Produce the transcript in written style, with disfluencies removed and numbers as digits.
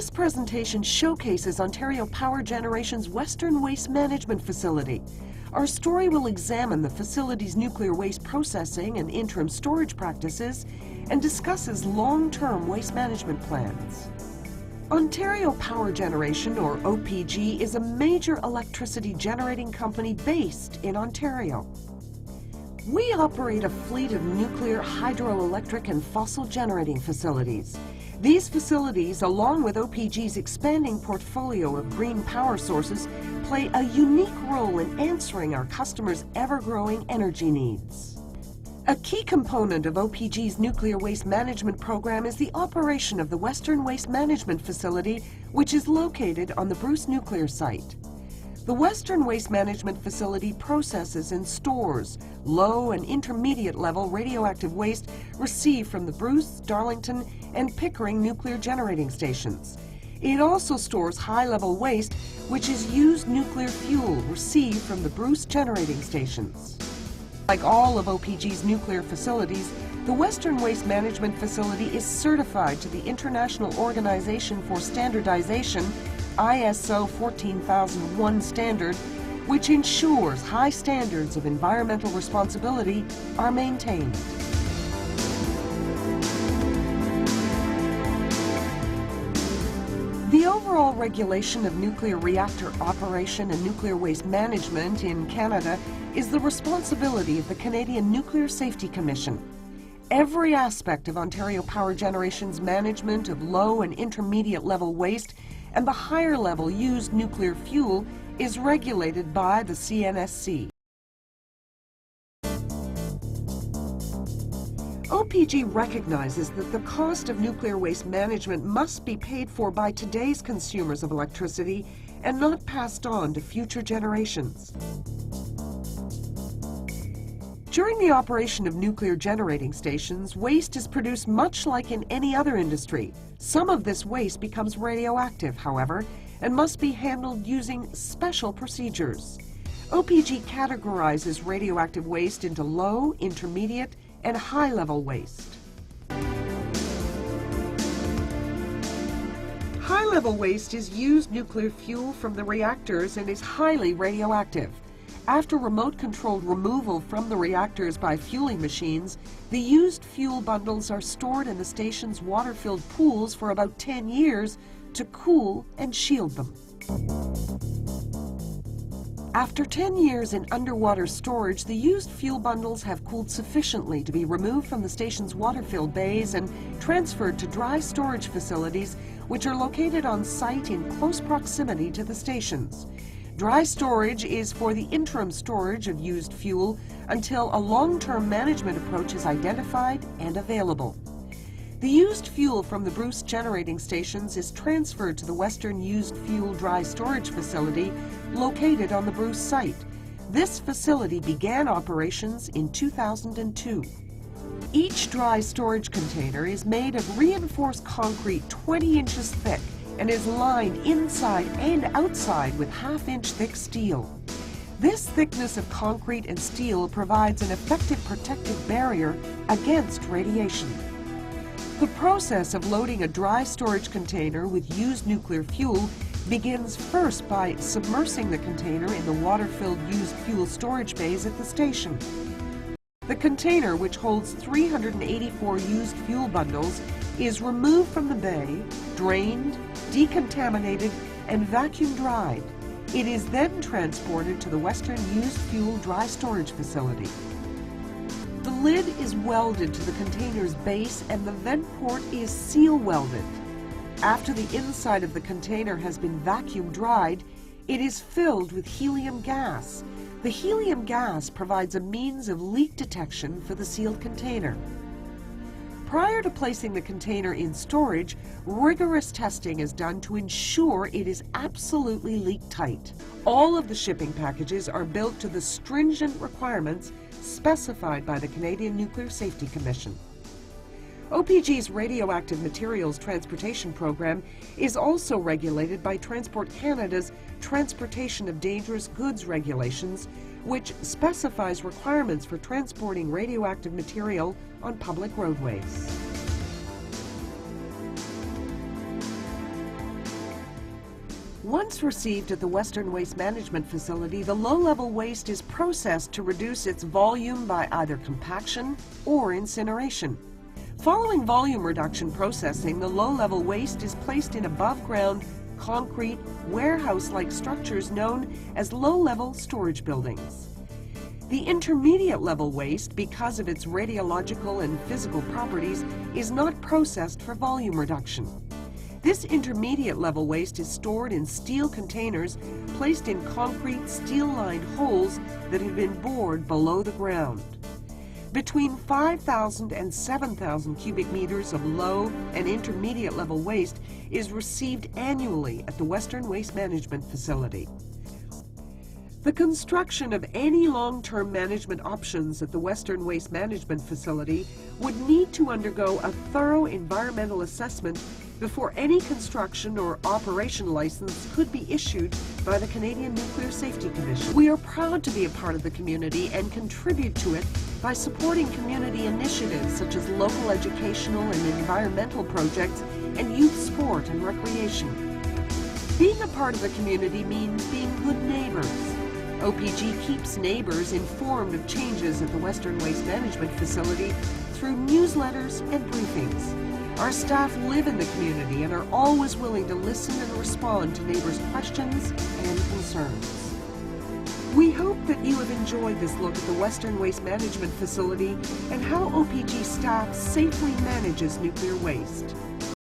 This presentation showcases Ontario Power Generation's Western Waste Management Facility. Our story will examine the facility's nuclear waste processing and interim storage practices and discusses long-term waste management plans. Ontario Power Generation, or OPG, is a major electricity generating company based in Ontario. We operate a fleet of nuclear, hydroelectric, and fossil generating facilities. These facilities, along with OPG's expanding portfolio of green power sources, play a unique role in answering our customers' ever-growing energy needs. A key component of OPG's nuclear waste management program is the operation of the Western Waste Management Facility, which is located on the Bruce nuclear site. The Western Waste Management Facility processes and stores low and intermediate level radioactive waste received from the Bruce, Darlington, and Pickering nuclear generating stations. It also stores high-level waste, which is used nuclear fuel received from the Bruce generating stations. Like all of OPG's nuclear facilities, the Western Waste Management Facility is certified to the International Organization for Standardization ISO 14001 standard, which ensures high standards of environmental responsibility are maintained. The overall regulation of nuclear reactor operation and nuclear waste management in Canada is the responsibility of the Canadian Nuclear Safety Commission. Every aspect of Ontario Power Generation's management of low and intermediate level waste and the higher level used nuclear fuel is regulated by the CNSC. OPG recognizes that the cost of nuclear waste management must be paid for by today's consumers of electricity and not passed on to future generations. During the operation of nuclear generating stations, waste is produced much like in any other industry. Some of this waste becomes radioactive, however, and must be handled using special procedures. OPG categorizes radioactive waste into low, intermediate, and high-level waste. High-level waste is used nuclear fuel from the reactors and is highly radioactive. After remote-controlled removal from the reactors by fueling machines, the used fuel bundles are stored in the station's water-filled pools for about 10 years to cool and shield them. After 10 years in underwater storage, the used fuel bundles have cooled sufficiently to be removed from the station's water-filled bays and transferred to dry storage facilities, which are located on site in close proximity to the stations. Dry storage is for the interim storage of used fuel until a long-term management approach is identified and available. The used fuel from the Bruce generating stations is transferred to the Western Used Fuel Dry Storage Facility located on the Bruce site. This facility began operations in 2002. Each dry storage container is made of reinforced concrete 20 inches thick and is lined inside and outside with half-inch thick steel. This thickness of concrete and steel provides an effective protective barrier against radiation. The process of loading a dry storage container with used nuclear fuel begins first by submersing the container in the water-filled used fuel storage bays at the station. The container, which holds 384 used fuel bundles, is removed from the bay, drained, decontaminated, and vacuum dried. It is then transported to the Western Used Fuel Dry Storage Facility. The lid is welded to the container's base and the vent port is seal welded. After the inside of the container has been vacuum dried, it is filled with helium gas. The helium gas provides a means of leak detection for the sealed container. Prior to placing the container in storage, rigorous testing is done to ensure it is absolutely leak-tight. All of the shipping packages are built to the stringent requirements specified by the Canadian Nuclear Safety Commission. OPG's radioactive materials transportation program is also regulated by Transport Canada's Transportation of Dangerous Goods regulations, which specifies requirements for transporting radioactive material on public roadways. Once received at the Western Waste Management Facility, the low-level waste is processed to reduce its volume by either compaction or incineration. Following volume reduction processing, the low-level waste is placed in above-ground, concrete, warehouse-like structures known as low-level storage buildings. The intermediate level waste, because of its radiological and physical properties, is not processed for volume reduction. This intermediate level waste is stored in steel containers placed in concrete steel-lined holes that have been bored below the ground. Between 5,000 and 7,000 cubic meters of low and intermediate level waste is received annually at the Western Waste Management Facility. The construction of any long-term management options at the Western Waste Management Facility would need to undergo a thorough environmental assessment before any construction or operation license could be issued by the Canadian Nuclear Safety Commission. We are proud to be a part of the community and contribute to it by supporting community initiatives such as local educational and environmental projects and youth sport and recreation. Being a part of the community means being good neighbors. OPG keeps neighbors informed of changes at the Western Waste Management Facility through newsletters and briefings. Our staff live in the community and are always willing to listen and respond to neighbors' questions and concerns. We hope that you have enjoyed this look at the Western Waste Management Facility and how OPG staff safely manages nuclear waste.